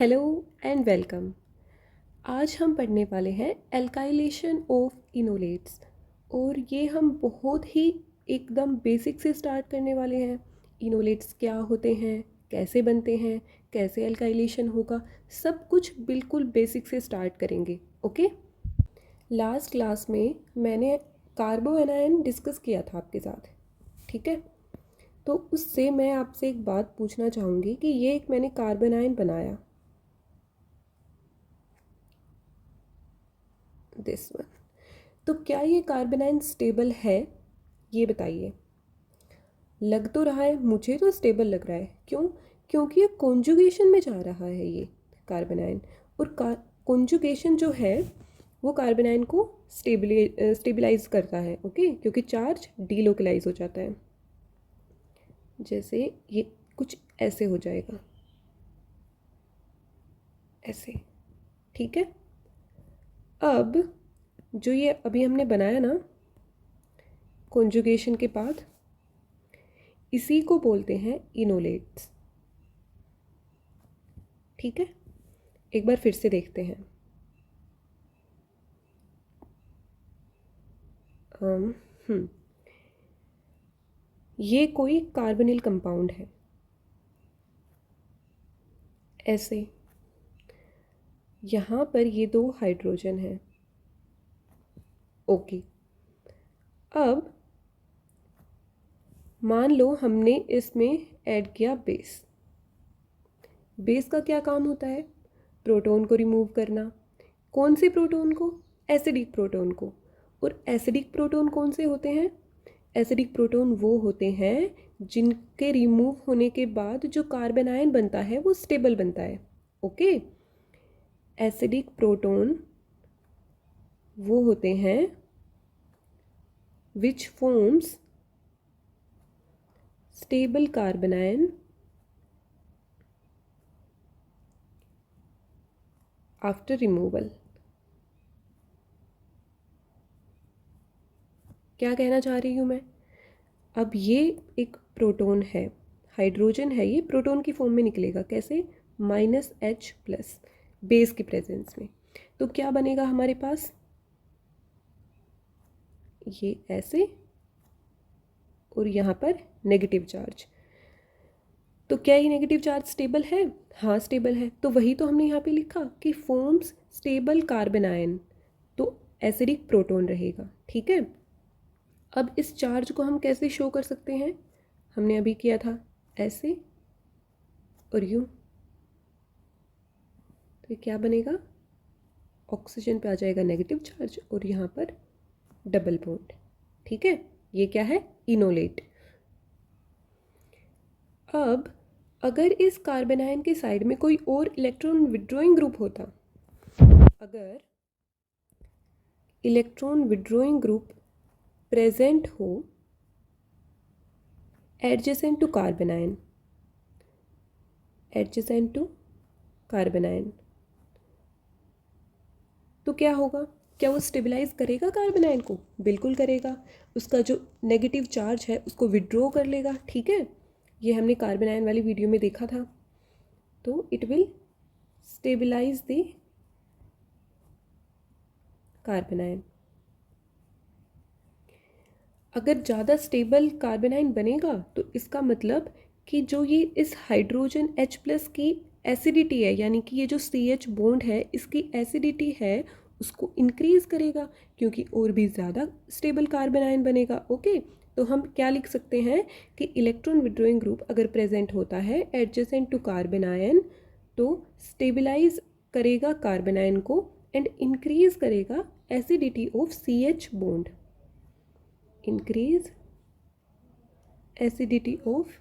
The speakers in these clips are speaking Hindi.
Hello and welcome. आज हम पढ़ने वाले हैं एल्काइलेशन ऑफ इनोलेट्स। और ये हम बहुत ही एकदम बेसिक से स्टार्ट करने वाले हैं। इनोलेट्स क्या होते हैं, कैसे बनते हैं, कैसे एल्काइलेशन होगा, सब कुछ बिल्कुल बेसिक से स्टार्ट करेंगे। ओके। लास्ट क्लास में मैंने कार्बोएनायन डिस्कस किया था आपके साथ, ठीक है। तो उससे मैं आपसे एक बात पूछना चाहूँगी कि ये एक मैंने कार्बोनाइन बनाया, दिस वन। तो क्या ये कार्बोनाइन स्टेबल है, ये बताइए। लग तो रहा है, मुझे तो स्टेबल लग रहा है। क्यों? क्योंकि ये कॉन्जुगेशन में जा रहा है ये कार्बोनाइन। और कॉन्जुगेशन जो है वो कार्बोनाइन को स्टेबलाइज करता है। ओके, क्योंकि चार्ज डीलोकलाइज हो जाता है। जैसे ये कुछ ऐसे हो जाएगा, ऐसे, ठीक है। अब जो ये अभी हमने बनाया ना कॉन्जुगेशन के बाद, इसी को बोलते हैं इनोलेट्स, ठीक है। एक बार फिर से देखते हैं। अम, हम्म ये कोई कार्बोनिल कंपाउंड है, ऐसे। यहाँ पर ये दो हाइड्रोजन हैं। ओके। अब मान लो हमने इसमें ऐड किया बेस। बेस का क्या काम होता है? प्रोटॉन को रिमूव करना। कौन से प्रोटॉन को? एसिडिक प्रोटॉन को। और एसिडिक प्रोटॉन कौन से होते हैं? एसिडिक प्रोटॉन वो होते हैं जिनके रिमूव होने के बाद जो कार्बन आयन बनता है वो स्टेबल बनता है। ओके। एसिडिक प्रोटॉन वो होते हैं which forms stable carbon ion after removal. क्या कहना चाह रही हूँ मैं? अब ये एक प्रोटॉन है, हाइड्रोजन है, ये प्रोटॉन की फॉर्म में निकलेगा। कैसे? -H+ बेस की प्रेजेंस में। तो क्या बनेगा हमारे पास? ये ऐसे, और यहाँ पर नेगेटिव चार्ज। तो क्या ये नेगेटिव चार्ज स्टेबल है? हाँ स्टेबल है। तो वही तो हमने यहाँ पे लिखा कि फॉर्म्स स्टेबल कार्बन आयन, तो एसिडिक प्रोटॉन रहेगा, ठीक है। अब इस चार्ज को हम कैसे शो कर सकते हैं? हमने अभी किया था ऐसे और यूँ। तो ये क्या बनेगा? ऑक्सीजन पे आ जाएगा नेगेटिव चार्ज और यहाँ पर डबल बॉन्ड, ठीक है। ये क्या है? इनोलेट। अब अगर इस कार्बन आयन के साइड में कोई और इलेक्ट्रॉन विड्रॉइंग ग्रुप होता, अगर इलेक्ट्रॉन विड्रॉइंग ग्रुप प्रेजेंट हो adjacent to carbanion, adjacent to carbanion, तो क्या होगा? क्या वो स्टेबलाइज करेगा कार्बन आयन को? बिल्कुल करेगा। उसका जो नेगेटिव चार्ज है उसको विड्रॉ कर लेगा, ठीक है। ये हमने कार्बन आयन वाली वीडियो में देखा था। तो it will stabilise the carbanion. अगर ज़्यादा स्टेबल कार्बन आयन बनेगा तो इसका मतलब कि जो ये इस हाइड्रोजन H+ की एसिडिटी है, यानी कि ये जो CH बॉन्ड है इसकी एसिडिटी है, उसको इंक्रीज करेगा, क्योंकि और भी ज़्यादा स्टेबल कार्बन आयन बनेगा। ओके। तो हम क्या लिख सकते हैं कि इलेक्ट्रॉन विड्रॉइंग ग्रुप अगर प्रेजेंट होता है एडजेसेंट टू कार्बन आयन, तो स्टेबलाइज करेगा कार्बन आयन को एंड इंक्रीज करेगा acidity of CH bond, increase acidity of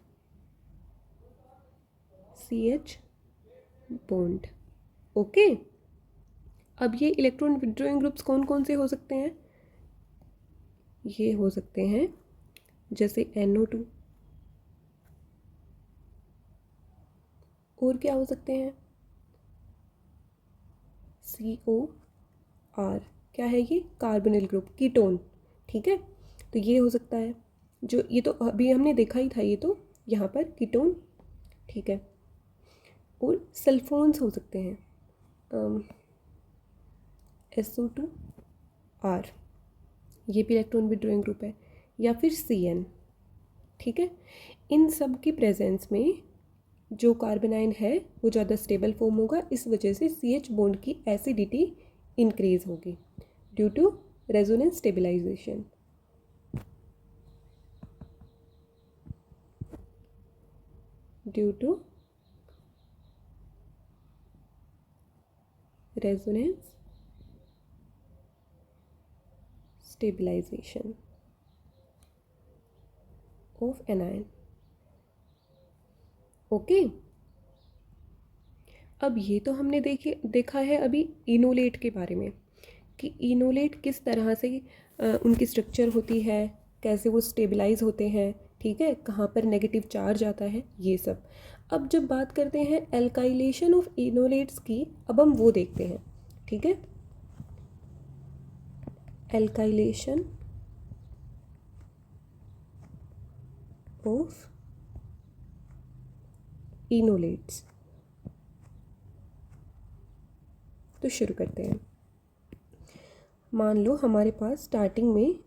CH bond। Okay. अब ये इलेक्ट्रॉन विड्रॉइंग ग्रुप्स कौन कौन से हो सकते हैं? ये हो सकते हैं जैसे NO2। और क्या हो सकते हैं? COR। क्या है ये? कार्बोनिल ग्रुप, कीटोन, ठीक है। तो ये हो सकता है, जो ये तो अभी हमने देखा ही था, ये तो यहाँ पर कीटोन, ठीक है। और सल्फोन्स हो सकते हैं, SO2R, ये भी इलेक्ट्रॉन विड्रॉइंग ग्रुप है, या फिर CN। ठीक है, इन सब की प्रेजेंस में जो कार्बन आयन है वो ज़्यादा स्टेबल फॉर्म होगा, इस वजह से CH बॉन्ड की एसिडिटी इंक्रीज होगी due to resonance stabilisation. Due to resonance stabilisation of anion. Okay, अब ये तो हमने देखा है अभी इनोलेट के बारे में कि इनोलेट किस तरह से उनकी स्ट्रक्चर होती है, कैसे वो स्टेबलाइज होते हैं, ठीक है, कहाँ पर नेगेटिव चार्ज आता है, ये सब। अब जब बात करते हैं एल्काइलेशन ऑफ इनोलेट्स की, अब हम वो देखते हैं। ठीक है, एल्काइलेशन ऑफ इनोलेट्स, तो शुरू करते हैं। मान लो हमारे पास स्टार्टिंग में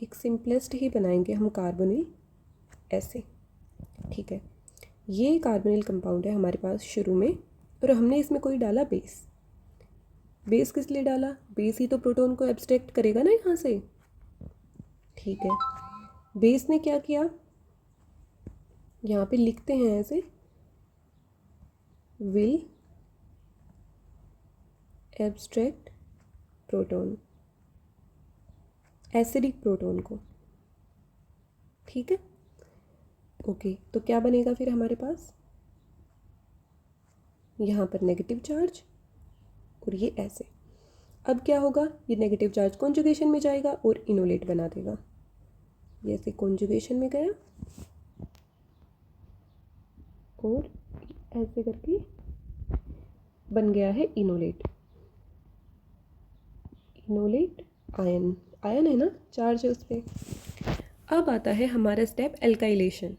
एक सिंपलेस्ट ही बनाएंगे हम कार्बोनिल ऐसे। ठीक है, ये कार्बोनिल कंपाउंड है हमारे पास शुरू में, और हमने इसमें कोई डाला बेस। बेस किस लिए डाला? बेस ही तो प्रोटॉन को एब्स्ट्रैक्ट करेगा ना यहाँ से। ठीक है, बेस ने क्या किया, यहाँ पे लिखते हैं ऐसे, will abstract proton, acidic proton को। ठीक है, ओके, तो क्या बनेगा फिर हमारे पास, यहाँ पर नेगेटिव चार्ज और ये ऐसे। अब क्या होगा, ये नेगेटिव चार्ज कॉन्जुगेशन में जाएगा और इनोलेट बना देगा। ये ऐसे कॉन्जुगेशन में गया और ऐसे करके बन गया है इनोलेट। इनोलेट आयन, आयन है ना, चार्ज है उस पर। अब आता है हमारा स्टेप एल्काइलेशन।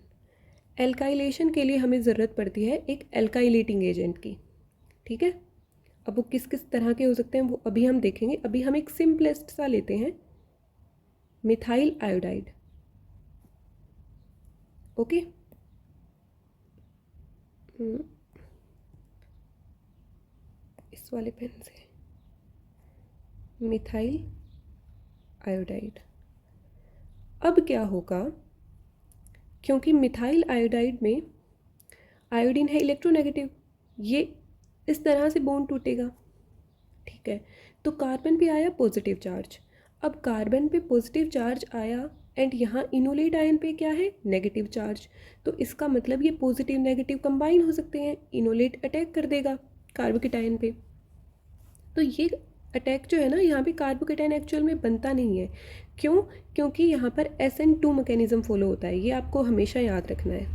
एल्काइलेशन के लिए हमें ज़रूरत पड़ती है एक एल्काइलेटिंग एजेंट की। ठीक है, अब वो किस किस तरह के हो सकते हैं वो अभी हम देखेंगे। अभी हम एक सिंपलेस्ट सा लेते हैं, मिथाइल आयोडाइड। ओके, इस वाले पेन से, मिथाइल आयोडाइड। अब क्या होगा, क्योंकि मिथाइल आयोडाइड में आयोडीन है इलेक्ट्रोनेगेटिव, ये इस तरह से बॉन्ड टूटेगा। ठीक है, तो कार्बन पे आया पॉजिटिव चार्ज। अब कार्बन पे पॉजिटिव चार्ज आया एंड यहाँ इनोलेट आयन पे क्या है, नेगेटिव चार्ज। तो इसका मतलब ये पॉजिटिव नेगेटिव कंबाइन हो सकते हैं, इनोलेट अटैक कर देगा कार्बोकेटायन पे। तो ये अटैक जो है ना, यहाँ पे कार्बोकेटायन एक्चुअल में बनता नहीं है। क्यों? क्योंकि यहाँ पर SN2 मैकेनिज्म फॉलो होता है, ये आपको हमेशा याद रखना है।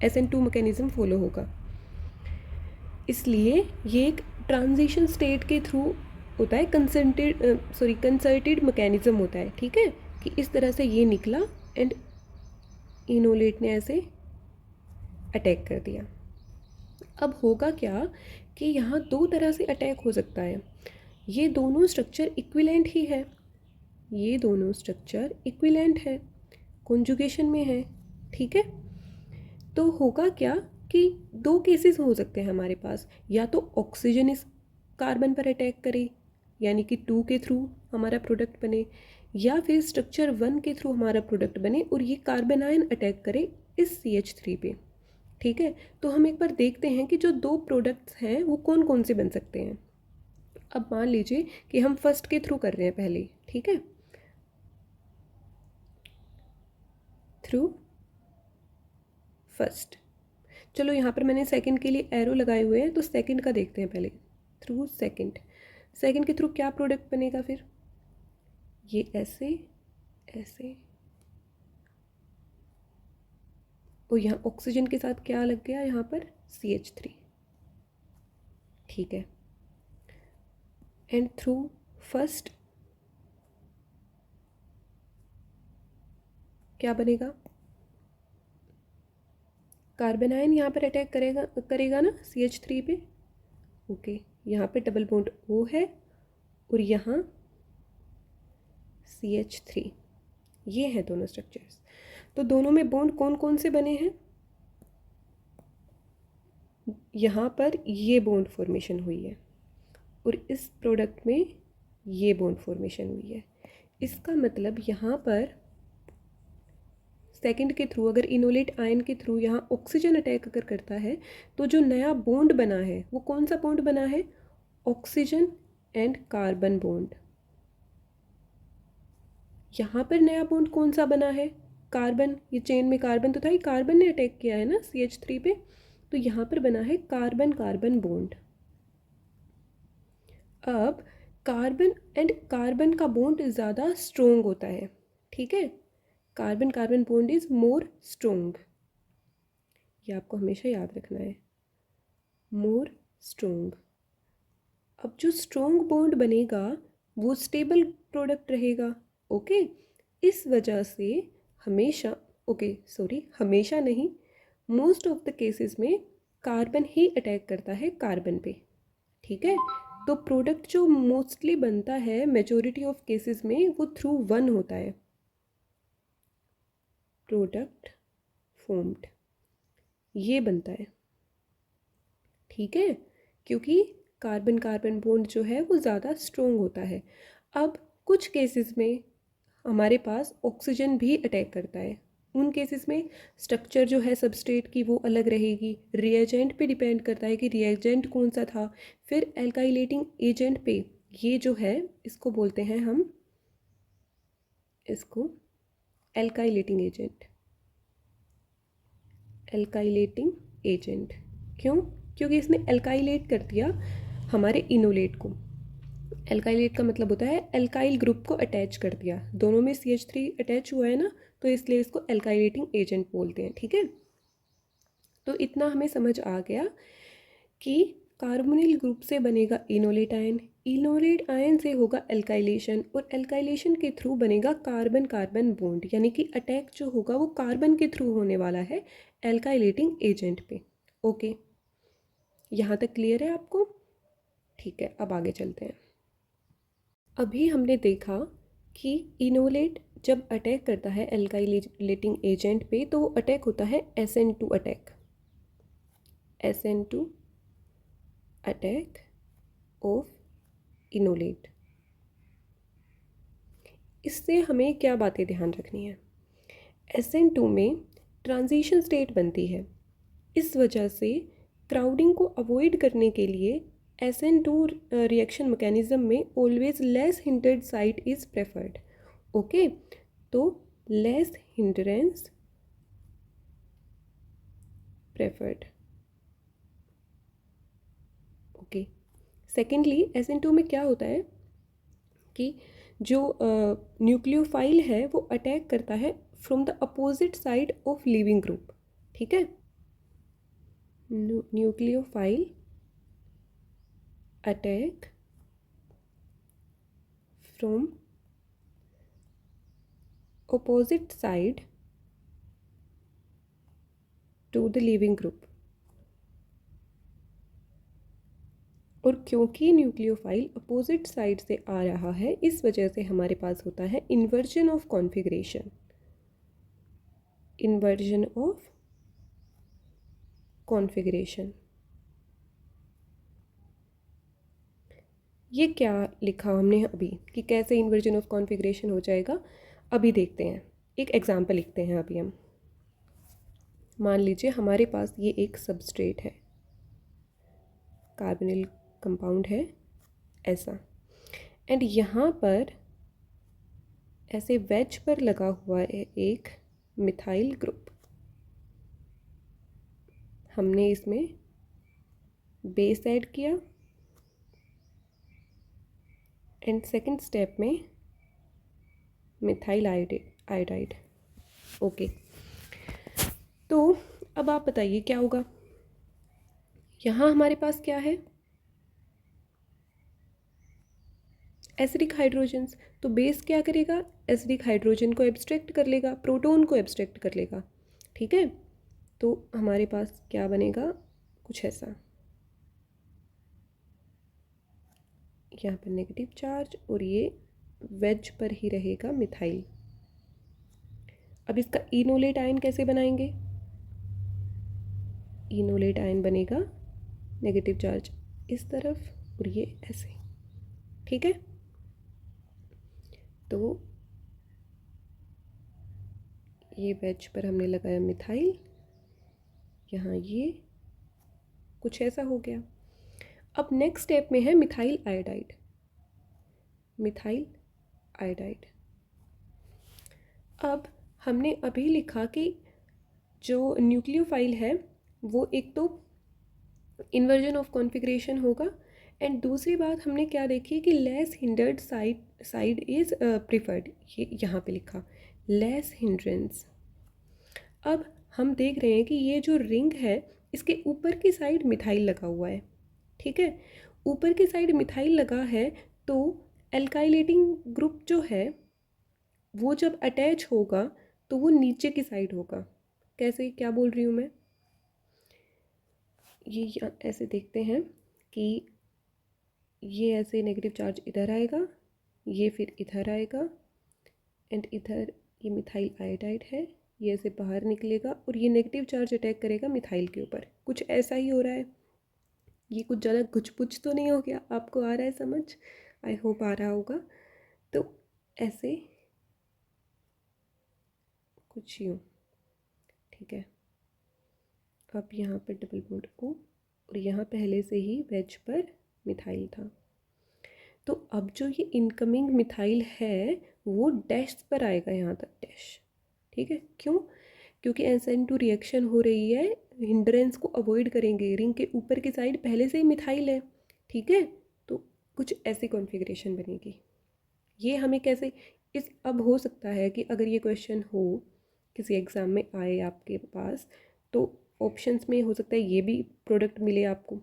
SN2 मैकेनिज्म फॉलो होगा, इसलिए ये एक ट्रांजिशन स्टेट के थ्रू होता है, कंसर्टेड मैकेनिज्म होता है। ठीक है, कि इस तरह से ये निकला एंड इनोलेट ने ऐसे अटैक कर दिया। अब होगा क्या कि यहाँ दो तरह से अटैक हो सकता है। ये दोनों स्ट्रक्चर इक्विवेलेंट ही है, ये दोनों स्ट्रक्चर इक्विवेलेंट है, कॉन्जुगेशन में है। ठीक है, तो होगा क्या कि दो केसेस हो सकते हैं हमारे पास, या तो ऑक्सीजन इस कार्बन पर अटैक करे यानी कि 2 के थ्रू हमारा प्रोडक्ट बने, या फिर स्ट्रक्चर 1 के थ्रू हमारा प्रोडक्ट बने और ये कार्बन आयन अटैक करे इस CH3 पे। ठीक है, तो हम एक बार देखते हैं कि जो दो प्रोडक्ट्स हैं वो कौन कौन से बन सकते हैं। अब मान लीजिए कि हम फर्स्ट के थ्रू कर रहे हैं पहले। ठीक है, थ्रू फर्स्ट। चलो यहाँ पर मैंने सेकंड के लिए एरो लगाए हुए हैं, तो सेकंड का देखते हैं पहले। थ्रू सेकंड, सेकंड के थ्रू क्या प्रोडक्ट बनेगा फिर, ये ऐसे ऐसे, और यहाँ ऑक्सीजन के साथ क्या लग गया, यहाँ पर CH3। ठीक है, एंड थ्रू फर्स्ट क्या बनेगा, कार्बन आयन यहाँ पर अटैक करेगा करेगा ना CH3 पे। ओके, यहाँ पे डबल बॉन्ड O है और यहाँ CH3। ये हैं दोनों स्ट्रक्चर्स। तो दोनों में बॉन्ड कौन कौन से बने हैं? यहाँ पर ये बॉन्ड फॉर्मेशन हुई है और इस प्रोडक्ट में ये बॉन्ड फॉर्मेशन हुई है। इसका मतलब यहाँ पर सेकंड के थ्रू, अगर इनोलेट आयन के थ्रू यहाँ ऑक्सीजन अटैक अगर करता है तो जो नया बॉन्ड बना है वो कौन सा बॉन्ड बना है? Oxygen and carbon bond. यहाँ पर नया बॉन्ड कौन सा बना है? कार्बन। ये चेन में कार्बन तो था ही, कार्बन ने अटैक किया है ना CH3 पे, तो यहाँ पर बना है कार्बन कार्बन बॉन्ड। अब कार्बन एंड कार्बन का बॉन्ड ज़्यादा स्ट्रोंग होता है, ठीक है। Carbon carbon bond is more strong, ये आपको हमेशा याद रखना है, मोर स्ट्रोंग। अब जो स्ट्रोंग बॉन्ड बनेगा वो स्टेबल प्रोडक्ट रहेगा, ओके। इस वजह से हमेशा, ओके सॉरी, हमेशा नहीं, मोस्ट ऑफ द केसेस में कार्बन ही अटैक करता है कार्बन पे, ठीक है। तो प्रोडक्ट जो मोस्टली बनता है मेजॉरिटी ऑफ केसेस में वो थ्रू वन होता है, प्रोडक्ट फॉर्म्ड, ये बनता है, ठीक है, क्योंकि कार्बन कार्बन बॉन्ड जो है वो ज़्यादा स्ट्रोंग होता है। अब कुछ केसेस में हमारे पास ऑक्सीजन भी अटैक करता है, उन केसेस में स्ट्रक्चर जो है सबस्ट्रेट की वो अलग रहेगी, रिएजेंट पे डिपेंड करता है कि रिएजेंट कौन सा था, फिर एल्काइलेटिंग एजेंट पे, ये जो है इसको बोलते हैं हम, इसको एल्काइलेटिंग एजेंट, एल्काइलेटिंग एजेंट। क्यों? क्योंकि इसने एल्काइलेट कर दिया हमारे इनोलेट को। एल्काइलेट का मतलब होता है एल्काइल ग्रुप को अटैच कर दिया, दोनों में CH3 अटैच हुआ है ना, तो इसलिए इसको एल्काइलेटिंग एजेंट बोलते हैं, ठीक है। तो इतना हमें समझ आ गया कि कार्बोनिल ग्रुप से बनेगा इनोलेट आयन, इनोलेट आयन से होगा एल्काइलेशन और एल्काइलेशन के थ्रू बनेगा कार्बन कार्बन बॉन्ड, यानी कि अटैक जो होगा वो कार्बन के थ्रू होने वाला है एल्काइलेटिंग एजेंट पे, ओके। यहाँ तक क्लियर है आपको? ठीक है, अब आगे चलते हैं। अभी हमने देखा कि इनोलेट जब अटैक करता है एल्काइलेटिंग एजेंट पे तो अटैक होता है SN2 attack, SN2 attack of enolate. इससे हमें क्या बातें ध्यान रखनी है? SN2 में ट्रांजिशन स्टेट बनती है, इस वजह से क्राउडिंग को अवॉइड करने के लिए SN2 रिएक्शन मैकेनिज्म में always less hindered site is preferred, okay. तो less hindrance preferred, okay. Secondly SN2 में क्या होता है कि जो न्यूक्लियोफाइल है वो अटैक करता है from the opposite side of leaving group, ठीक है। Nucleophile attack from opposite side to the leaving group, और क्योंकि न्यूक्लियोफाइल अपोजिट साइड से आ रहा है इस वजह से हमारे पास होता है inversion of configuration, inversion of configuration. ये क्या लिखा हमने अभी कि कैसे इन्वर्जन ऑफ कॉन्फ़िगरेशन हो जाएगा, अभी देखते हैं। एक एग्जांपल लिखते हैं अभी हम। मान लीजिए हमारे पास ये एक सबस्ट्रेट है, कार्बोनिल कंपाउंड है ऐसा, एंड यहाँ पर ऐसे वेज पर लगा हुआ है एक मिथाइल ग्रुप। हमने इसमें बेस ऐड किया एंड सेकंड स्टेप में मिथाइल आयोडाइड, ओके। तो अब आप बताइए क्या होगा? यहाँ हमारे पास क्या है? Acidic hydrogens. तो बेस क्या करेगा? एसिडिक हाइड्रोजन को एब्स्ट्रैक्ट कर लेगा, प्रोटॉन को एब्स्ट्रैक्ट कर लेगा, ठीक है। तो हमारे पास क्या बनेगा, कुछ ऐसा, यहाँ पर नेगेटिव चार्ज और ये वेज पर ही रहेगा मिथाइल। अब इसका इनोलेट आयन कैसे बनाएंगे, इनोलेट आयन बनेगा नेगेटिव चार्ज इस तरफ और ये ऐसे, ठीक है। तो ये वेज पर हमने लगाया मिथाइल, यहाँ ये कुछ ऐसा हो गया। अब नेक्स्ट स्टेप में है मिथाइल आयोडाइड, मिथाइल आयोडाइड। अब हमने अभी लिखा कि जो न्यूक्लियोफाइल है वो एक तो इन्वर्जन ऑफ कॉन्फ़िगरेशन होगा, एंड दूसरी बात हमने क्या देखी कि less hindered side is preferred, ये यहाँ पे लिखा लेस हिंड्रेंस। अब हम देख रहे हैं कि ये जो रिंग है इसके ऊपर की साइड मिथाइल लगा हुआ है, ठीक है। ऊपर की साइड मिथाइल लगा है तो एल्काइलेटिंग ग्रुप जो है वो जब अटैच होगा तो वो नीचे की साइड होगा। कैसे, क्या बोल रही हूँ मैं, ये ऐसे देखते हैं कि ये ऐसे नेगेटिव चार्ज इधर आएगा, ये फिर इधर आएगा, एंड इधर ये मिथाइल आयोडाइड है, ये ऐसे बाहर निकलेगा और ये नेगेटिव चार्ज अटैक करेगा मिथाइल के ऊपर। कुछ ऐसा ही हो रहा है। ये कुछ ज़्यादा घुच तो नहीं हो गया, आपको आ रहा है समझ, आई होप आ रहा होगा। तो ऐसे कुछ यूँ, ठीक है। अब यहाँ पर डबल बॉन्ड O और यहाँ पहले से ही वेज पर मिथाइल था। तो अब जो ये इनकमिंग मिथाइल है वो डैश पर आएगा, यहाँ तक डैश, ठीक है। क्यों, क्योंकि SN2 रिएक्शन हो रही है, हिंड्रेंस को अवॉइड करेंगे, रिंग के ऊपर की साइड पहले से ही मिथाइल है, ठीक है। तो कुछ ऐसी कॉन्फ़िगरेशन बनेगी। ये हमें कैसे, इस अब हो सकता है कि अगर ये क्वेश्चन हो किसी एग्ज़ाम में आए आपके पास तो ऑप्शंस में हो सकता है ये भी प्रोडक्ट मिले आपको,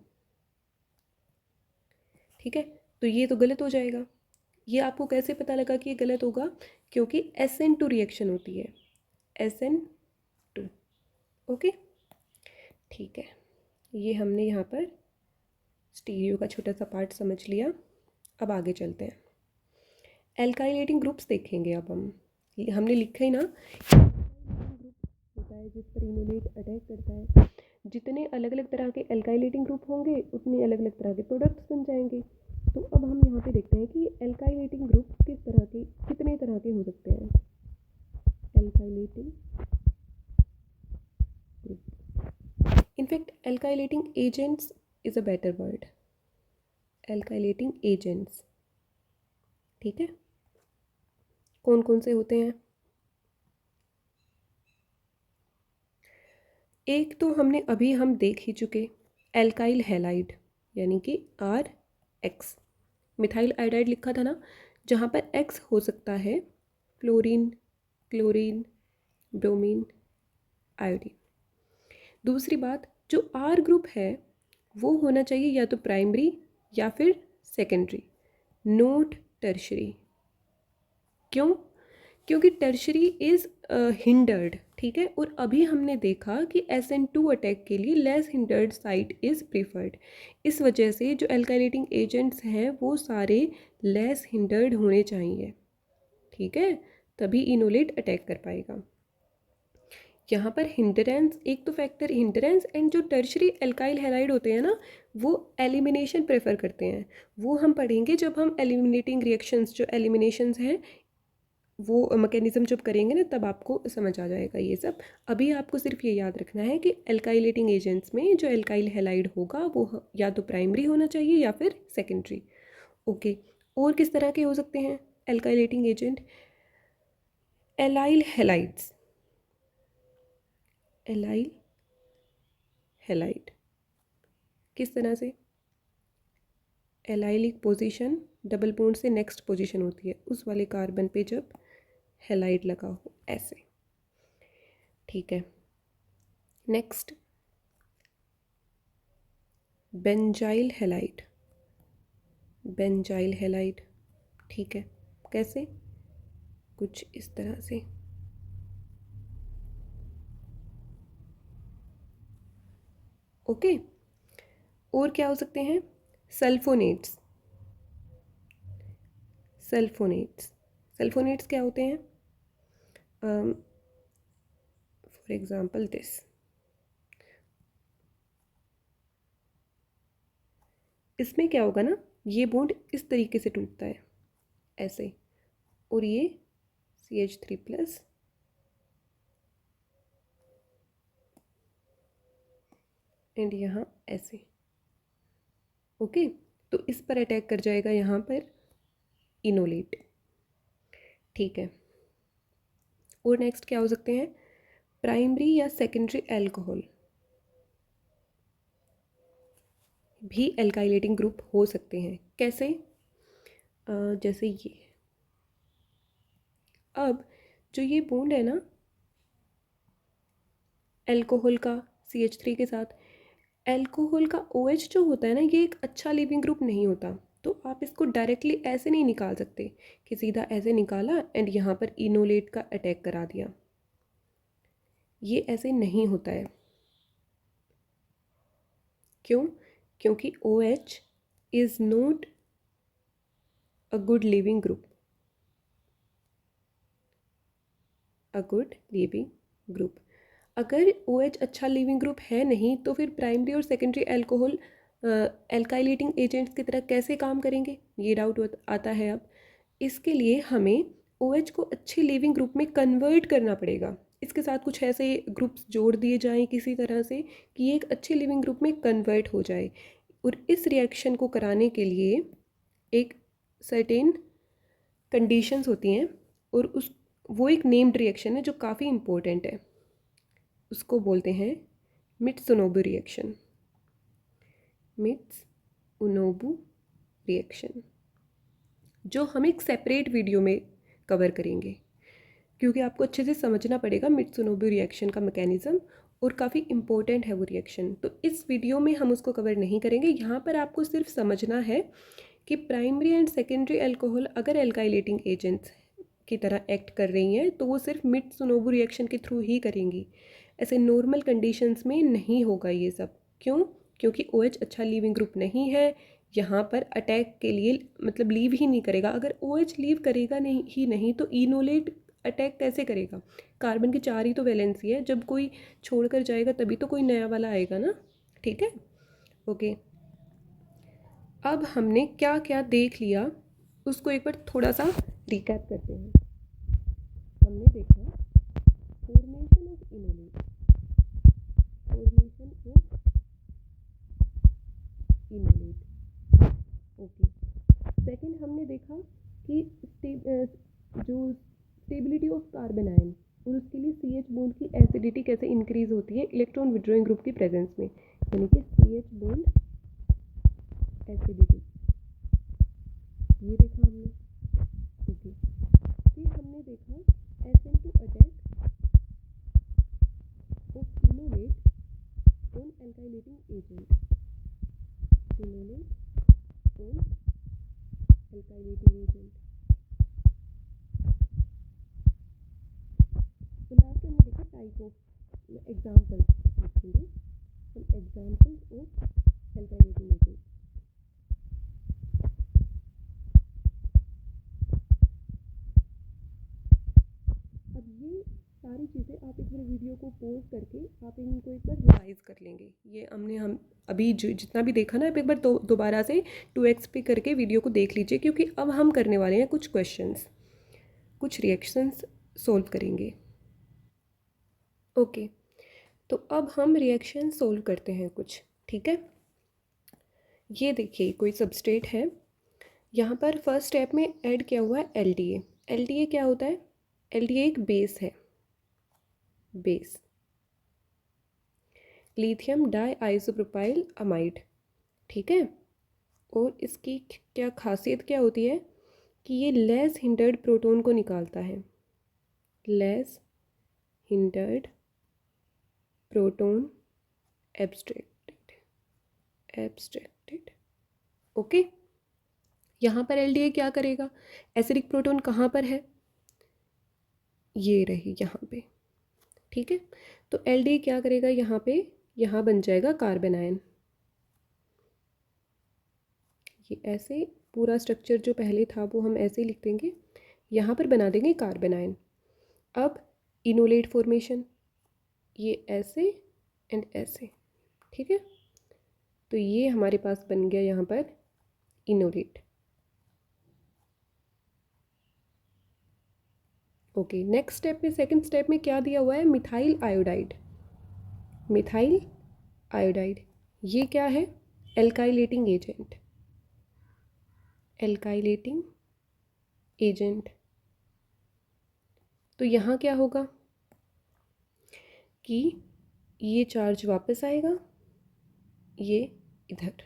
ठीक है। तो ये तो गलत हो जाएगा। ये आपको कैसे पता लगा कि ये गलत होगा, क्योंकि SN2 रिएक्शन होती है, SN2, ओके, ठीक है। ये हमने यहाँ पर स्टीरियो का छोटा सा पार्ट समझ लिया। अब आगे चलते हैं, एल्काइलेटिंग ग्रुप्स देखेंगे। अब हम, हमने लिखा ही ना, ग्रुप होता है जिस पर इनोलेट अटैक करता है, जितने अलग अलग तरह के एल्काइलेटिंग ग्रुप होंगे उतने अलग अलग तरह के प्रोडक्ट्स बन जाएंगे। तो अब हम यहाँ पे देखते हैं कि एल्काइलेटिंग ग्रुप किस तरह के, कितने तरह के हो सकते हैं। Alkylating group, in fact alkylating agents is a better word, alkylating agents, ठीक है। कौन कौन से होते हैं, एक तो हमने अभी हम देख ही चुके, एल्काइल हैलाइड यानी कि RX, मिथाइल आयोडाइड लिखा था ना, जहाँ पर X हो सकता है फ्लोरीन, क्लोरीन, ब्रोमीन, आयोडीन। दूसरी बात, जो R ग्रुप है वो होना चाहिए या तो प्राइमरी या फिर सेकेंडरी, नोट टर्शरी। क्यों, क्योंकि टर्शरी इज़ हिंडर्ड, ठीक है। और अभी हमने देखा कि SN2 अटैक के लिए less hindered site is preferred. इस वजह से जो एल्काइलेटिंग एजेंट्स हैं वो सारे लेस हिंडर्ड होने चाहिए, ठीक है, तभी इनोलेट अटैक कर पाएगा। यहाँ पर हिंड्रेंस, एक तो फैक्टर हिंड्रेंस, एंड जो टर्शरी एल्काइल हैलाइड होते हैं ना वो एलिमिनेशन प्रेफर करते हैं। वो हम पढ़ेंगे जब हम एलिमिनेटिंग रिएक्शंस, जो एलिमिनेशंस हैं वो मैकेनिज्म जब करेंगे ना तब आपको समझ आ जाएगा ये सब। अभी आपको सिर्फ ये याद रखना है कि एल्काइलेटिंग एजेंट्स में जो एल्काइल हैलाइड होगा वो या तो प्राइमरी होना चाहिए या फिर सेकेंडरी, ओके। और किस तरह के हो सकते हैं alkylating agent, allyl halides, allyl halide किस तरह से, एलाइल एक पोजीशन डबल बॉन्ड से नेक्स्ट पोजीशन होती है, उस वाले कार्बन पे जब हैलाइड लगा हो ऐसे, ठीक है। Next benzyl halide, benzyl halide, ठीक है। कैसे, कुछ इस तरह से, ओके, और क्या हो सकते हैं? सल्फोनेट्स। सल्फोनेट्स सल्फोनेट्स क्या होते हैं? फॉर एग्जांपल दिस, इसमें क्या होगा ना, ये बॉन्ड इस तरीके से टूटता है ऐसे, और ये CH3+ एंड यहाँ ऐसे। ओके, तो इस पर अटैक कर जाएगा यहाँ पर इनोलेट। ठीक है, और नेक्स्ट क्या हो सकते हैं? प्राइमरी या सेकेंडरी अल्कोहल भी एल्काइलेटिंग ग्रुप हो सकते हैं। कैसे? जैसे ये, अब जो ये बॉन्ड है ना अल्कोहल का CH3 के साथ, अल्कोहल का OH जो होता है ना, ये एक अच्छा लीविंग ग्रुप नहीं होता। तो आप इसको डायरेक्टली ऐसे नहीं निकाल सकते कि सीधा ऐसे निकाला एंड यहाँ पर इनोलेट का अटैक करा दिया, ये ऐसे नहीं होता है। क्यों? क्योंकि OH is not a good leaving group, a good leaving group. अगर OH अच्छा लीविंग ग्रुप है नहीं तो फिर प्राइमरी और सेकेंडरी अल्कोहल एल्काइलेटिंग एजेंट्स की तरह कैसे काम करेंगे, ये डाउट आता है अब। इसके लिए हमें OH को अच्छे लीविंग ग्रुप में कन्वर्ट करना पड़ेगा। इसके साथ कुछ ऐसे ग्रुप्स जोड़ दिए जाएं किसी तरह से कि ये एक अच्छे लिविंग ग्रुप में कन्वर्ट हो जाए, और इस रिएक्शन को कराने के लिए एक सर्टेन कंडीशंस होती हैं, और उस वो एक नेम्ड रिएक्शन है जो काफ़ी इम्पोर्टेंट है, उसको बोलते हैं मित्सुनोबु रिएक्शन। मित्सुनोबु रिएक्शन, जो हम एक सेपरेट वीडियो में कवर करेंगे, क्योंकि आपको अच्छे से समझना पड़ेगा मित्सुनोबु रिएक्शन का मैकेनिज़्म, और काफ़ी इम्पोर्टेंट है वो रिएक्शन। तो इस वीडियो में हम उसको कवर नहीं करेंगे, यहाँ पर आपको सिर्फ समझना है कि प्राइमरी एंड सेकेंडरी अल्कोहल अगर एल्काइलेटिंग एजेंट्स की तरह एक्ट कर रही हैं तो वो सिर्फ मित्सुनोबु रिएक्शन के थ्रू ही करेंगी, ऐसे नॉर्मल कंडीशंस में नहीं होगा ये सब। क्यों? क्योंकि OH अच्छा लीविंग ग्रुप नहीं है, यहाँ पर अटैक के लिए मतलब लीव ही नहीं करेगा। अगर OH लीव करेगा नहीं तो इनोलेट अटैक कैसे करेगा? कार्बन की 4 ही तो वैलेंसी है, जब कोई छोड़कर जाएगा तभी तो कोई नया वाला आएगा ना। ठीक है, ओके। अब हमने क्या क्या देख लिया उसको एक बार थोड़ा सा रिकैप करते हैं। हमने देखा formation of enolate, formation of enolate, okay. Second हमने देखा कि जो स्टेबिलिटी ऑफ कार्बन आयन और उसके लिए CH बॉन्ड की एसिडिटी कैसे इंक्रीज होती है इलेक्ट्रॉन विड्रॉइंग ग्रुप की प्रेजेंस में, यानी कि CH बॉन्ड एसिडिटी, ये देखा हमने, ओके। फिर हमने देखा SN2 attack of enolate on alkylating agent, enolate on alkylating agent. तो लास्ट हमने देखा टाइप ऑफ एग्जाम्पल्स लिखेंगे, some examples of alkylating agents। अब ये सारी चीज़ें आप एक बार वीडियो को पॉज करके आप इनको एक बार रिवाइज कर लेंगे। ये हम अभी जितना भी देखा ना, आप एक बार दोबारा से 2x पे करके वीडियो को देख लीजिए, क्योंकि अब हम करने वाले हैं कुछ क्वेश्चंस, कुछ रिएक्शंस सोल्व करेंगे। ओके, तो अब हम रिएक्शन सोल्व करते हैं कुछ। ठीक है, ये देखिए कोई सबस्ट्रेट है, यहाँ पर फर्स्ट स्टेप में ऐड किया हुआ है LDA। LDA क्या होता है? LDA एक बेस है, base, lithium diisopropylamide. ठीक है, और इसकी क्या खासियत क्या होती है कि ये लेस हिंडर्ड प्रोटॉन को निकालता है, less hindered proton abstracted. Okay, यहाँ पर LDA क्या करेगा? एसिडिक प्रोटॉन कहाँ पर है? ये रही यहाँ पे। ठीक है, तो LDA क्या करेगा यहाँ पे? यहाँ बन जाएगा कार्बन आयन। ये ऐसे पूरा स्ट्रक्चर जो पहले था वो हम ऐसे ही लिख देंगे, यहाँ पर बना देंगे कार्बन आयन। अब इनोलेट फॉर्मेशन, ये ऐसे एंड ऐसे, ठीक है। तो ये हमारे पास बन गया यहाँ पर इनोलेट। ओके, नेक्स्ट स्टेप में, सेकंड स्टेप में क्या दिया हुआ है, मिथाइल आयोडाइड। मिथाइल आयोडाइड ये क्या है, एल्काइलेटिंग एजेंट। Alkylating agent. तो यहाँ क्या होगा कि ये चार्ज वापस आएगा, ये इधर,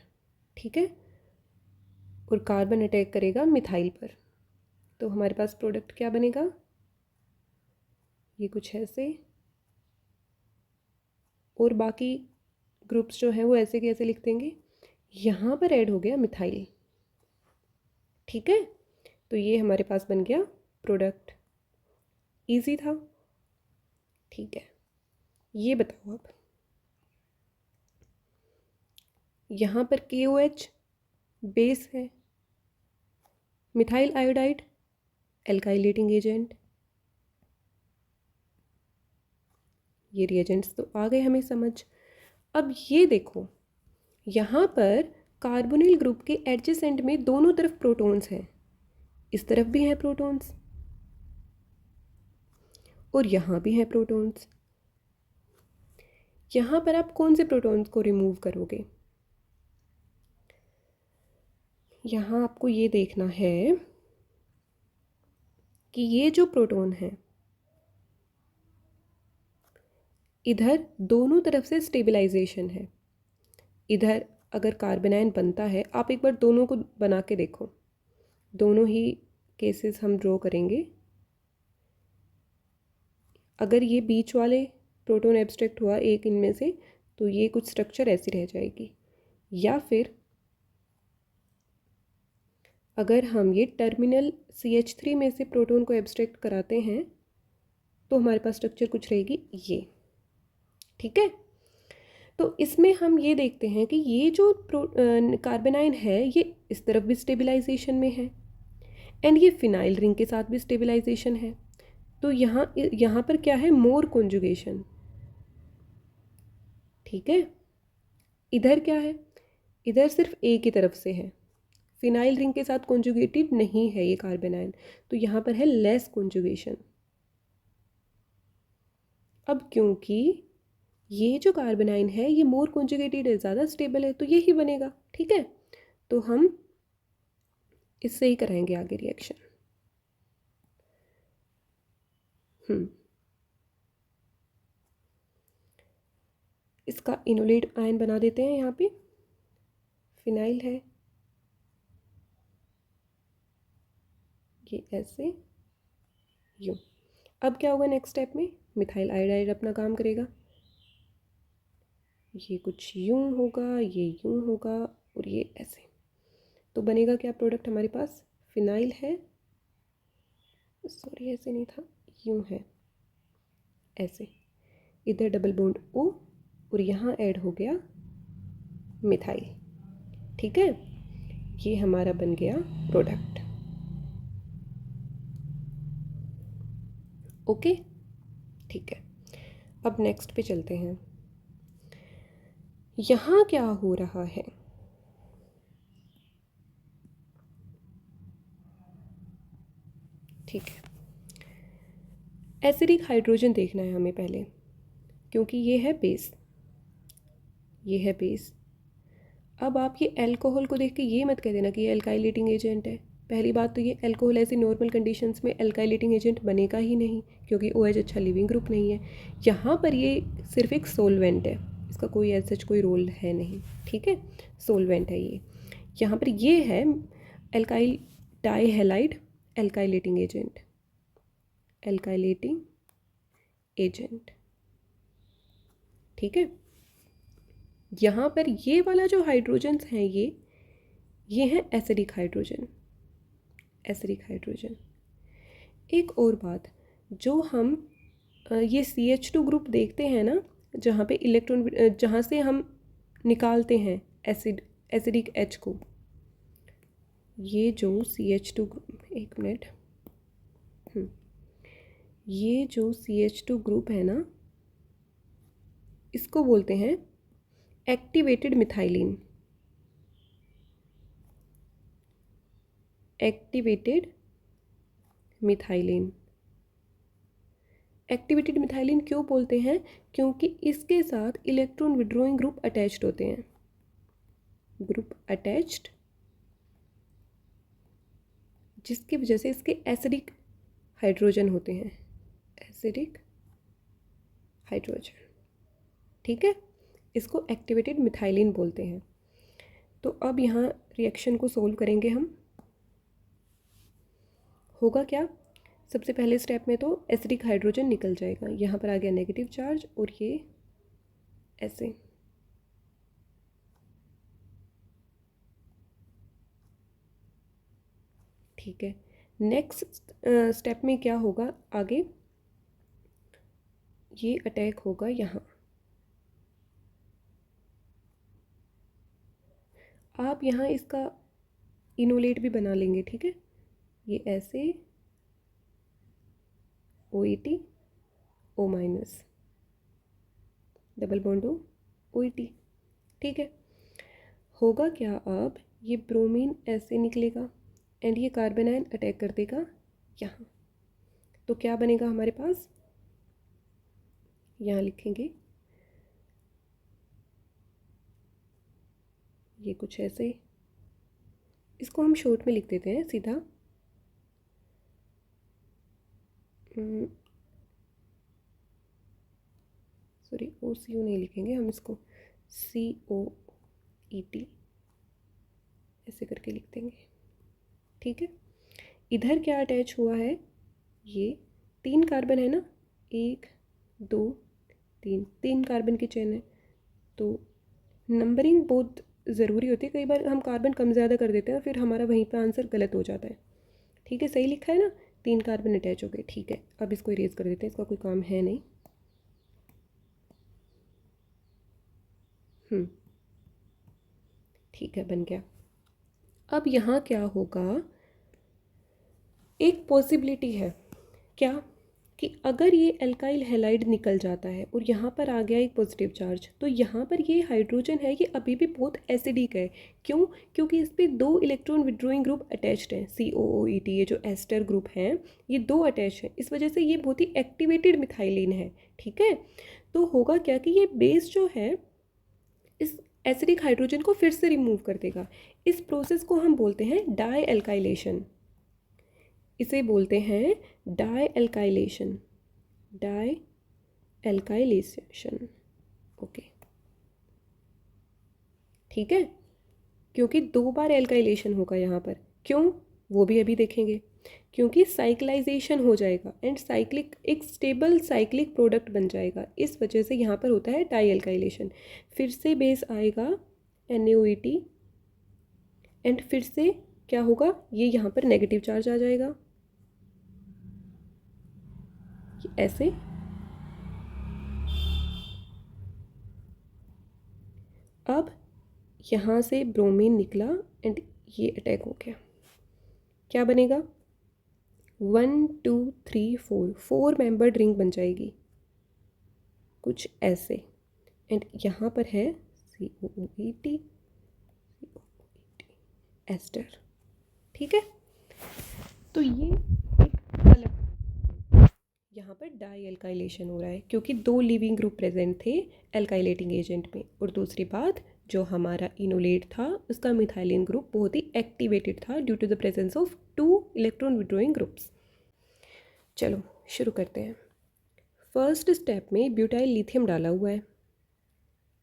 ठीक है, और कार्बन अटैक करेगा मिथाइल पर। तो हमारे पास प्रोडक्ट क्या बनेगा, ये कुछ ऐसे, और बाकी ग्रुप्स जो हैं वो ऐसे कैसे लिख देंगे, यहाँ पर ऐड हो गया मिथाइल, ठीक है। तो ये हमारे पास बन गया प्रोडक्ट। इजी था, ठीक है। ये बताओ अब, यहाँ पर KOH बेस है, मिथाइल आयोडाइड एल्काइलेटिंग एजेंट। ये रिएजेंट्स तो आ गए हमें समझ। अब ये देखो, यहाँ पर कार्बोनिल ग्रुप के एडजेसेंट में दोनों तरफ प्रोटॉन्स हैं, इस तरफ भी हैं प्रोटॉन्स और यहाँ भी हैं प्रोटॉन्स। यहाँ पर आप कौन से प्रोटॉन्स को रिमूव करोगे, यहाँ आपको ये देखना है कि ये जो प्रोटॉन है इधर दोनों तरफ से स्टेबलाइजेशन है। इधर अगर कार्बन आयन बनता है, आप एक बार दोनों को बना के देखो, दोनों ही केसेस हम ड्रॉ करेंगे। अगर ये बीच वाले प्रोटॉन एब्स्ट्रैक्ट हुआ एक इनमें से, तो ये कुछ स्ट्रक्चर ऐसी रह जाएगी। या फिर अगर हम ये टर्मिनल CH3 में से प्रोटॉन को एब्स्ट्रैक्ट कराते हैं तो हमारे पास स्ट्रक्चर कुछ रहेगी ये, ठीक है। तो इसमें हम ये देखते हैं कि ये जो कार्बन आयन है ये इस तरफ भी स्टेबलाइजेशन में है एंड ये फिनाइल रिंग के साथ भी स्टेबलाइजेशन है। तो यहाँ पर क्या है, मोर कॉन्जुगेशन, ठीक है। इधर क्या है, इधर सिर्फ A की तरफ से है, फिनाइल रिंग के साथ कॉन्जुगेटेड नहीं है ये कार्बन आयन, तो यहाँ पर है लेस कॉन्जुगेशन। अब क्योंकि ये जो कार्बन आयन है ये मोर कॉन्जुगेटेड है, ज़्यादा स्टेबल है, तो ये ही बनेगा, ठीक है। तो हम इससे ही कराएंगे आगे रिएक्शन। इसका इनोलेट आयन बना देते हैं, यहाँ पे फिनाइल है, ये ऐसे यूँ। अब क्या होगा नेक्स्ट स्टेप में, मिथाइल आयोडाइड अपना काम करेगा, ये कुछ यूँ होगा, ये यूँ होगा और ये ऐसे। तो बनेगा क्या प्रोडक्ट हमारे पास, फिनाइल है, सॉरी ऐसे नहीं था, यूँ है ऐसे, इधर डबल बॉन्ड O और यहाँ ऐड हो गया मिथाइल, ठीक है। ये हमारा बन गया प्रोडक्ट। ओके, ठीक है। अब नेक्स्ट पे चलते हैं। यहाँ क्या हो रहा है, ठीक है। एसिडिक हाइड्रोजन देखना है हमें पहले, क्योंकि ये है बेस, ये है बेस। अब आप ये अल्कोहल को देख के ये मत कह देना कि ये अल्काइलेटिंग एजेंट है। पहली बात तो ये अल्कोहल ऐसी नॉर्मल कंडीशंस में अल्काइलेटिंग एजेंट बनेगा ही नहीं, क्योंकि OH अच्छा लिविंग ग्रुप नहीं है। यहाँ पर ये सिर्फ एक सोलवेंट है, इसका कोई ऐसा कोई रोल है नहीं, ठीक है, सोलवेंट है ये। यहाँ पर ये है alkyl dihalide alkylating agent, alkylating agent, ठीक है। यहाँ पर ये वाला जो हाइड्रोजन्स हैं ये हैं एसिडिक हाइड्रोजन, एसिडिक हाइड्रोजन। एक और बात, जो हम ये CH2 ग्रुप देखते हैं ना, जहाँ पे इलेक्ट्रॉन, जहाँ से हम निकालते हैं एसिडिक H को, ये जो CH2, एक मिनट, ये जो CH2 ग्रुप है ना, इसको बोलते हैं activated methylene. Activated methylene. Activated methylene क्यों बोलते हैं? क्योंकि इसके साथ इलेक्ट्रॉन विड्रॉइंग ग्रुप अटैच्ड होते हैं। ग्रुप अटैच्ड, जिसकी वजह से इसके एसिडिक हाइड्रोजन होते हैं। एसिडिक हाइड्रोजन, ठीक है, इसको एक्टिवेटेड मिथाइलिन बोलते हैं। तो अब यहाँ रिएक्शन को सोल्व करेंगे हम। होगा क्या? सबसे पहले स्टेप में तो एसिडिक हाइड्रोजन निकल जाएगा, यहाँ पर आ गया नेगेटिव चार्ज, और ये ऐसे। ठीक है, नेक्स्ट स्टेप में क्या होगा आगे? ये अटैक होगा यहाँ। आप यहाँ इसका इनोलेट भी बना लेंगे, ठीक है, ये ऐसे OET O minus, double bond OET, ठीक है। होगा क्या अब? ये ब्रोमीन ऐसे निकलेगा एंड ये कार्बन आयन अटैक कर देगा यहाँ। तो क्या बनेगा हमारे पास? यहाँ लिखेंगे ये कुछ ऐसे, इसको हम शॉर्ट में लिख देते हैं सीधा। सॉरी, OCO नहीं लिखेंगे हम, इसको COET ऐसे करके लिख देंगे, ठीक है। इधर क्या अटैच हुआ है? ये 3 कार्बन है ना, 1 2 3, 3 कार्बन की चेन है, तो नंबरिंग बहुत ज़रूरी होती है। कई बार हम कार्बन कम ज़्यादा कर देते हैं, फिर हमारा वहीं पे आंसर गलत हो जाता है, ठीक है। सही लिखा है ना, 3 कार्बन अटैच हो गए, ठीक है। अब इसको इरेज कर देते हैं, इसका कोई काम है नहीं। ठीक है, बन गया। अब यहाँ क्या होगा? एक पॉसिबिलिटी है क्या, कि अगर ये एल्काइल हैलाइड निकल जाता है और यहाँ पर आ गया एक पॉजिटिव चार्ज, तो यहाँ पर ये हाइड्रोजन है, ये अभी भी बहुत एसिडिक है। क्यों? क्योंकि इस पर 2 इलेक्ट्रॉन विड्रॉइंग ग्रुप अटैच्ड हैं, COOET, ये जो एस्टर ग्रुप हैं, ये 2 अटैच हैं। इस वजह से ये बहुत ही एक्टिवेटेड मिथाइलिन है, ठीक है। तो होगा क्या कि ये बेस जो है इस एसिडिक हाइड्रोजन को फिर से रिमूव कर देगा। इस प्रोसेस को हम बोलते हैं डाई एल्काइलेशन। इसे बोलते हैं dialkylation. Dialkylation, okay, ठीक है। क्योंकि 2 बार एल्काइलेशन होगा यहाँ पर, क्यों वो भी अभी देखेंगे। क्योंकि साइक्लाइजेशन हो जाएगा एंड साइक्लिक, एक स्टेबल साइक्लिक प्रोडक्ट बन जाएगा, इस वजह से यहाँ पर होता है डाई एल्काइलेशन। फिर से बेस आएगा NaOET एंड फिर से क्या होगा? ये यहाँ पर नेगेटिव चार्ज आ जाएगा ऐसे। अब यहाँ से ब्रोमीन निकला एंड ये अटैक हो गया, क्या बनेगा? 1 2 3 4, 4 मेंबर्ड रिंग बन जाएगी कुछ ऐसे। एंड यहाँ पर है COOET एस्टर, ठीक है। तो ये एक अलग, यहाँ पर डाई एल्काइलेशन हो रहा है क्योंकि 2 लिविंग ग्रुप प्रेजेंट थे एल्काइलेटिंग एजेंट में। और दूसरी बात, जो हमारा इनोलेट था उसका मिथाइलिन ग्रुप बहुत ही एक्टिवेटेड था due to the presence of 2 electron withdrawing groups. चलो शुरू करते हैं। फर्स्ट स्टेप में ब्यूटाइल लिथियम डाला हुआ है,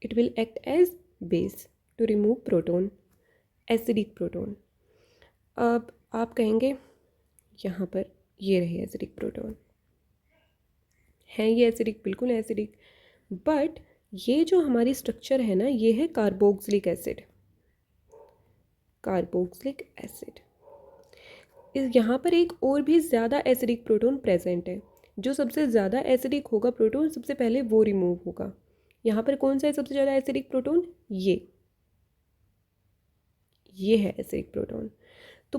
it will act as base to remove proton, acidic proton. अब आप कहेंगे यहाँ पर ये रहे एसिडिक प्रोटोन, है ये एसिडिक, बिल्कुल एसिडिक, बट ये जो हमारी स्ट्रक्चर है ना, ये है कार्बोक्सिलिक एसिड। कार्बोक्सिलिक एसिड, इस यहाँ पर एक और भी ज़्यादा एसिडिक प्रोटोन प्रेजेंट है। जो सबसे ज़्यादा एसिडिक होगा प्रोटोन, सबसे पहले वो रिमूव होगा। यहाँ पर कौन सा है सबसे ज़्यादा एसिडिक प्रोटोन? ये है एसिडिक प्रोटोन। तो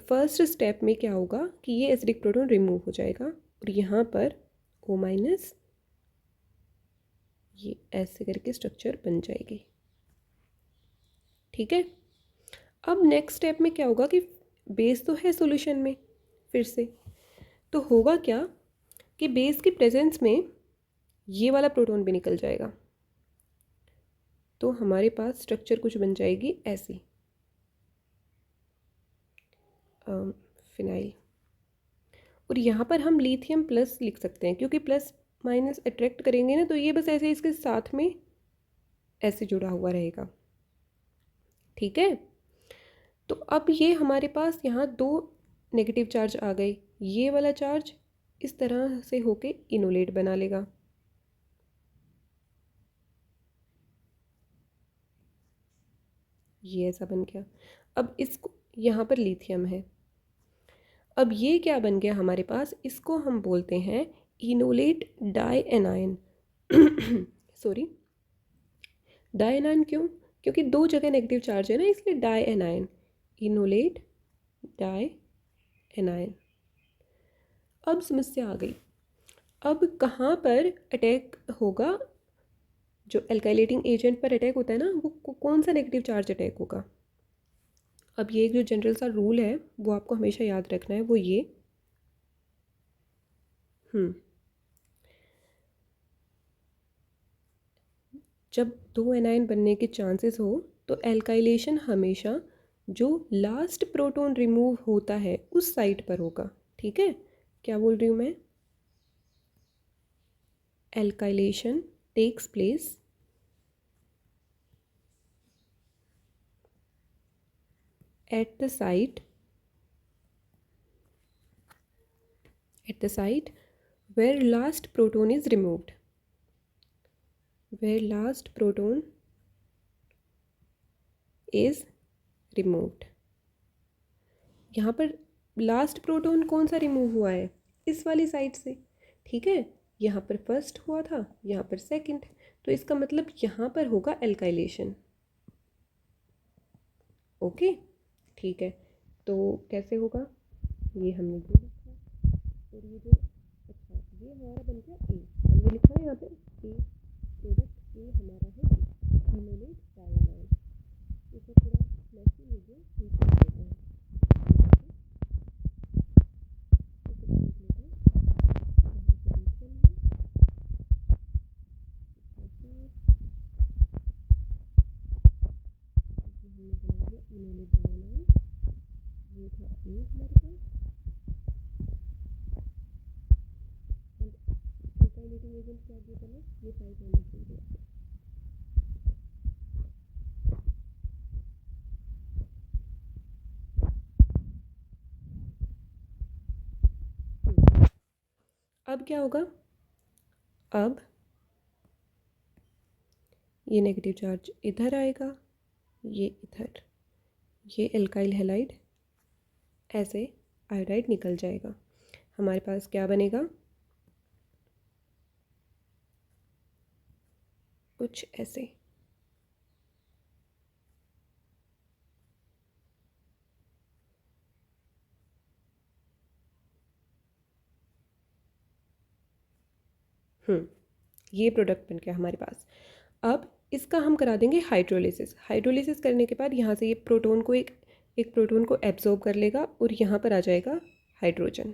फर्स्ट स्टेप में क्या होगा कि ये एसिडिक प्रोटोन रिमूव हो जाएगा और यहाँ पर O माइनस ये ऐसे करके स्ट्रक्चर बन जाएगी। ठीक है। अब नेक्स्ट स्टेप में क्या होगा कि बेस तो है सॉल्यूशन में फिर से, तो होगा क्या कि बेस की प्रेजेंस में ये वाला प्रोटॉन भी निकल जाएगा, तो हमारे पास स्ट्रक्चर कुछ बन जाएगी ऐसी फिनाइल। और यहाँ पर हम लिथियम प्लस लिख सकते हैं क्योंकि प्लस माइनस अट्रैक्ट करेंगे ना, तो ये बस ऐसे इसके साथ में ऐसे जुड़ा हुआ रहेगा। ठीक है। तो अब ये हमारे पास यहाँ दो नेगेटिव चार्ज आ गए, ये वाला चार्ज इस तरह से होके इनोलेट बना लेगा। ये ऐसा बन गया। अब इसको यहाँ पर लिथियम है, अब ये क्या बन गया हमारे पास, इसको हम बोलते हैं enolate dianion. Sorry, dianion क्यों? क्योंकि दो जगह नेगेटिव चार्ज है ना, इसलिए dianion, enolate dianion. अब समस्या आ गई, अब कहाँ पर अटैक होगा? जो एल्काइलेटिंग एजेंट पर अटैक होता है ना, वो कौन सा नेगेटिव चार्ज अटैक होगा? अब ये जो जनरल सा रूल है वो आपको हमेशा याद रखना है, वो ये जब दो एनायन बनने के चांसेस हो तो एल्काइलेशन हमेशा जो लास्ट प्रोटॉन रिमूव होता है उस साइट पर होगा। ठीक है, क्या बोल रही हूँ मैं? Alkylation takes place at the site where last proton is removed, where last proton is removed। यहाँ पर लास्ट प्रोटॉन कौन सा रिमूव हुआ है? इस वाली साइड से। ठीक है, यहाँ पर फर्स्ट हुआ था, यहाँ पर सेकंड, तो इसका मतलब यहाँ पर होगा एल्काइलेशन। ओके, ठीक है। तो कैसे होगा, ये हमने दे लिखा और ये जो, अच्छा ये हमारा बन गया ए, हमने लिखा है यहाँ पे ए, प्रोडक्ट ए हमारा है इनोलेट डायनाइन। इसे थोड़ा मैसी हो गया, ठीक कर देते हैं। ये था ए हमारे पास, एल्काइलेटिंग एजेंट क्या दिया था, ये 5 माइनस दिया। अब क्या होगा, अब ये नेगेटिव चार्ज इधर आएगा, ये इधर, ये एल्काइल हैलाइड ऐसे आयोडाइड निकल जाएगा। हमारे पास क्या बनेगा, कुछ ऐसे। ये प्रोडक्ट बन गया हमारे पास। अब इसका हम करा देंगे हाइड्रोलिसिस। हाइड्रोलिसिस करने के बाद यहाँ से ये प्रोटॉन को एक प्रोटॉन को एब्जॉर्ब कर लेगा और यहाँ पर आ जाएगा हाइड्रोजन,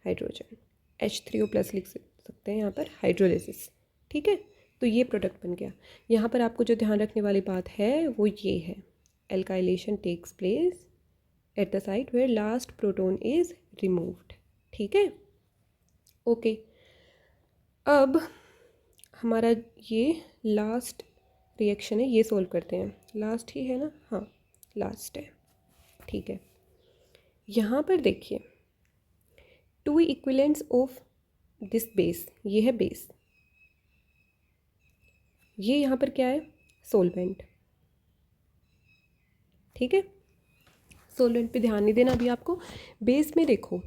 H3O+ लिख सकते हैं यहाँ पर, हाइड्रोलिसिस। ठीक है, तो ये प्रोडक्ट बन गया। यहाँ पर आपको जो ध्यान रखने वाली बात है वो ये है, alkylation takes place at the site where last proton is removed. ठीक है, ओके। अब हमारा ये लास्ट रिएक्शन है, ये सॉल्व करते हैं। लास्ट ही है ना, हाँ लास्ट है। ठीक है, यहाँ पर देखिए 2 इक्विवेलेंट्स ऑफ दिस बेस, ये है बेस, ये यहाँ पर क्या है, सोलवेंट। ठीक है, सोलवेंट पे ध्यान नहीं देना अभी आपको। बेस में देखो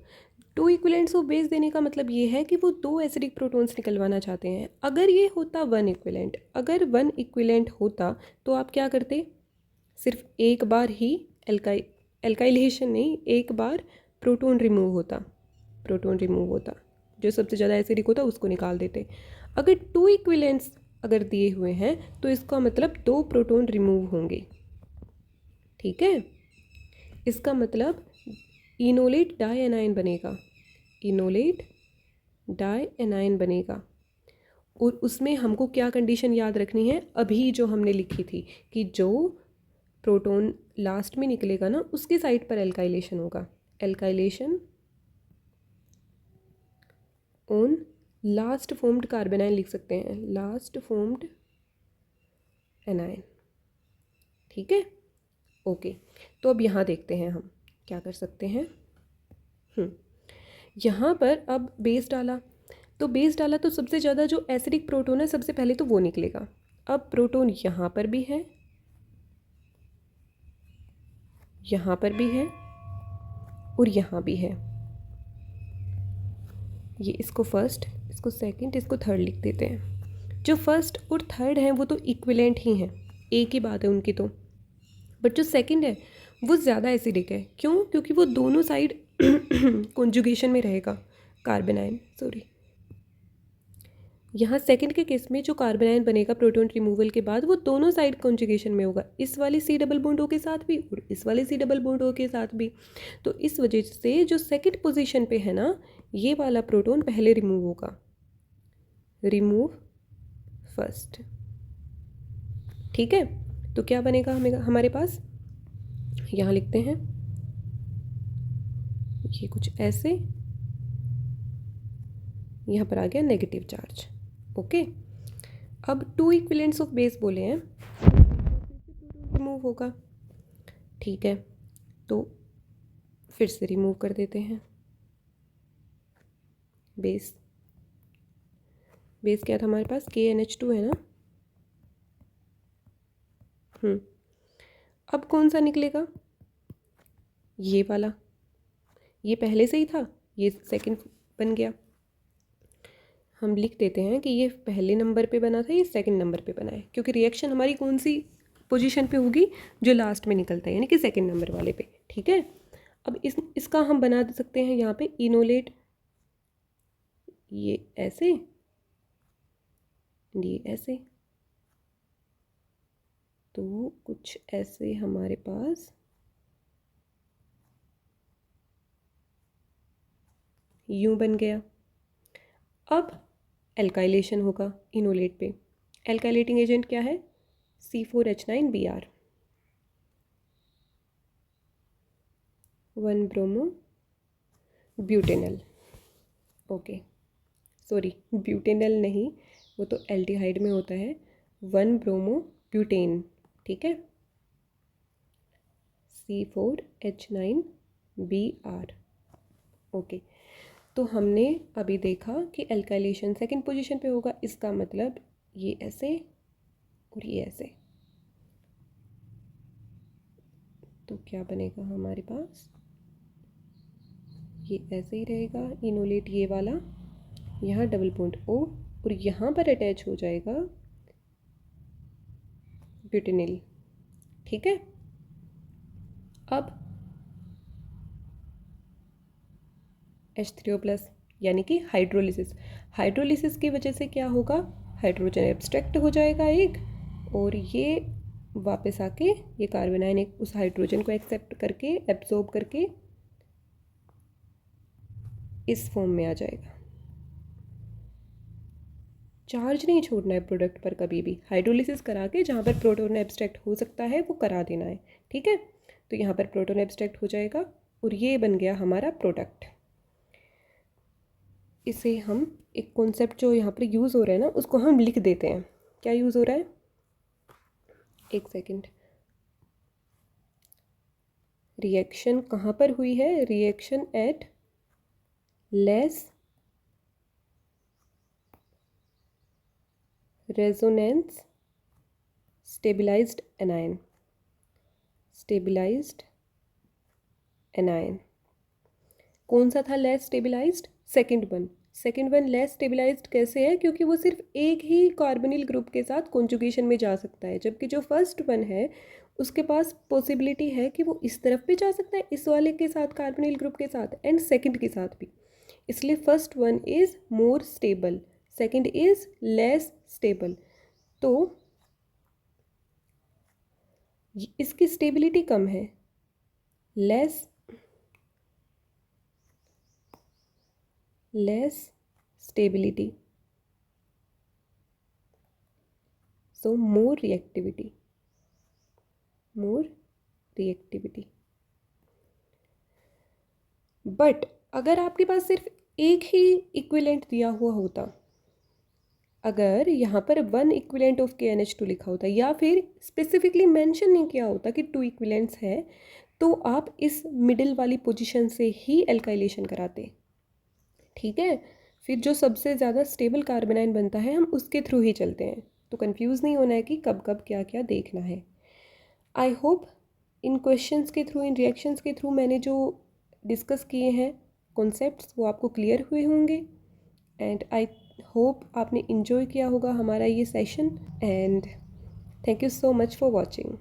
टू इक्विलेंट्स ऑफ बेस देने का मतलब ये है कि वो दो एसिडिक प्रोटॉन्स निकलवाना चाहते हैं। अगर ये होता वन इक्विलेंट, अगर वन इक्विलेंट होता तो आप क्या करते, सिर्फ एक बार ही एल्काइलेशन नहीं, एक बार प्रोटॉन रिमूव होता, प्रोटॉन रिमूव होता, जो सबसे ज़्यादा एसिडिक होता उसको निकाल देते। अगर टू इक्विलेंट्स अगर दिए हुए हैं तो इसका मतलब दो प्रोटॉन रिमूव होंगे, ठीक है। इसका मतलब इनोलेट डाई एनायन बनेगा, इनोलेट डाई एनायन बनेगा। और उसमें हमको क्या कंडीशन याद रखनी है, अभी जो हमने लिखी थी कि जो प्रोटॉन लास्ट में निकलेगा ना उसकी साइड पर एल्काइलेशन होगा, alkylation on last formed carbon ion लिख सकते हैं, लास्ट फॉर्म्ड एनायन, ठीक है। ओके, तो अब यहाँ देखते हैं हम क्या कर सकते हैं। यहाँ पर अब बेस डाला, तो बेस डाला तो सबसे ज़्यादा जो एसिडिक प्रोटॉन है सबसे पहले तो वो निकलेगा। अब प्रोटॉन यहाँ पर भी है, यहाँ पर भी है और यहाँ भी है। ये इसको फर्स्ट, इसको सेकंड, इसको थर्ड लिख देते हैं। जो फर्स्ट और थर्ड हैं वो तो इक्विवेलेंट ही हैं, एक ही बात है उनकी तो। बट जो सेकंड है वो ज़्यादा एसिडिक है, क्यों? क्योंकि वो दोनों साइड कॉन्जुगेशन में रहेगा कार्बन आयन, सॉरी। यहाँ सेकंड के केस में जो कार्बन आयन बनेगा प्रोटॉन रिमूवल के बाद वो दोनों साइड कॉन्जुगेशन में होगा, इस वाले सी डबल बॉन्ड ओ के साथ भी और इस वाले सी डबल बॉन्ड ओ के साथ भी। तो इस वजह से जो सेकंड पोजीशन पे है ना, ये वाला प्रोटॉन पहले रिमूव होगा, रिमूव फर्स्ट, ठीक है। तो क्या बनेगा हमें हमारे पास, यहाँ लिखते हैं ये कुछ ऐसे, यहाँ पर आ गया नेगेटिव चार्ज, ओके। अब टू इक्विवेलेंट्स ऑफ बेस बोले हैं, रिमूव होगा, ठीक है। तो फिर से रिमूव कर देते हैं बेस, बेस क्या था हमारे पास, KNH2 है ना। अब कौन सा निकलेगा, ये वाला, ये पहले से ही था, ये सेकंड बन गया। हम लिख देते हैं कि ये पहले नंबर पे बना था, ये सेकंड नंबर पे बना है, क्योंकि रिएक्शन हमारी कौन सी पोजीशन पे होगी, जो लास्ट में निकलता है, यानी कि सेकंड नंबर वाले पे, ठीक है। अब इसका हम बना सकते हैं यहाँ पे इनोलेट, ये ऐसे, ये ऐसे, तो कुछ ऐसे हमारे पास यूं बन गया। अब एल्काइलेशन होगा इनोलेट पे, एल्काइलेटिंग एजेंट क्या है, C4H9Br, 1 bromo butanal, okay, sorry butanal नहीं, वो तो एल्डिहाइड में होता है, 1 ब्रोमो ब्यूटेन, ठीक है, C4H9Br, ओके। तो हमने अभी देखा कि एल्काइलेशन सेकंड पोजीशन पे होगा, इसका मतलब ये ऐसे और ये ऐसे, तो क्या बनेगा हमारे पास, ये ऐसे ही रहेगा इनोलेट, ये वाला, यहाँ डबल बॉन्ड O और यहाँ पर अटैच हो जाएगा ब्यूटेनिल, ठीक है। अब H3O+ यानी कि हाइड्रोलिसिस, हाइड्रोलिसिस की वजह से क्या होगा, हाइड्रोजन एब्स्ट्रैक्ट हो जाएगा एक, और ये वापस आके ये कार्बन आयन एक उस हाइड्रोजन को एक्सेप्ट करके एब्जॉर्ब करके इस फॉर्म में आ जाएगा। चार्ज नहीं छोड़ना है प्रोडक्ट पर कभी भी, हाइड्रोलिसिस करा के जहाँ पर प्रोटॉन एब्स्ट्रैक्ट हो सकता है वो करा देना है, ठीक है। तो यहाँ पर प्रोटॉन एब्स्ट्रैक्ट हो जाएगा और ये बन गया हमारा प्रोडक्ट। इसे हम एक कॉन्सेप्ट जो यहाँ पर यूज़ हो रहा है ना उसको हम लिख देते हैं, क्या यूज़ हो रहा है, एक सेकेंड, रिएक्शन कहाँ पर हुई है, reaction at less resonance stabilised anion, stabilised anion, कौन सा था less stabilised? Second one less stabilised कैसे है? क्योंकि वो सिर्फ एक ही कार्बोनिल ग्रुप के साथ कॉन्जुगेशन में जा सकता है, जबकि जो फर्स्ट वन है उसके पास पॉसिबिलिटी है कि वो इस तरफ भी जा सकता है, इस वाले के साथ कार्बोनिल ग्रुप के साथ, एंड सेकंड के साथ भी। इसलिए first one is more stable, second is less stable. तो इसकी स्टेबिलिटी कम है, less stability, so more reactivity. But अगर आपके पास सिर्फ एक ही इक्विवेलेंट दिया हुआ होता, अगर यहाँ पर 1 इक्विवेलेंट ऑफ KNH2 लिखा होता या फिर स्पेसिफिकली मेंशन नहीं किया होता कि 2 इक्विवेलेंट्स है, तो आप इस मिडिल वाली पोजीशन से ही एल्काइलेशन कराते। ठीक है, फिर जो सबसे ज़्यादा स्टेबल कार्बोनाइन बनता है हम उसके थ्रू ही चलते हैं। तो कंफ्यूज नहीं होना है कि कब कब क्या क्या देखना है। आई होप इन क्वेश्चंस के थ्रू, इन रिएक्शंस के थ्रू मैंने जो डिस्कस किए हैं कॉन्सेप्ट्स, वो आपको क्लियर हुए होंगे। एंड आई होप आपने इन्जॉय किया होगा हमारा ये session, and thank you so much for watching.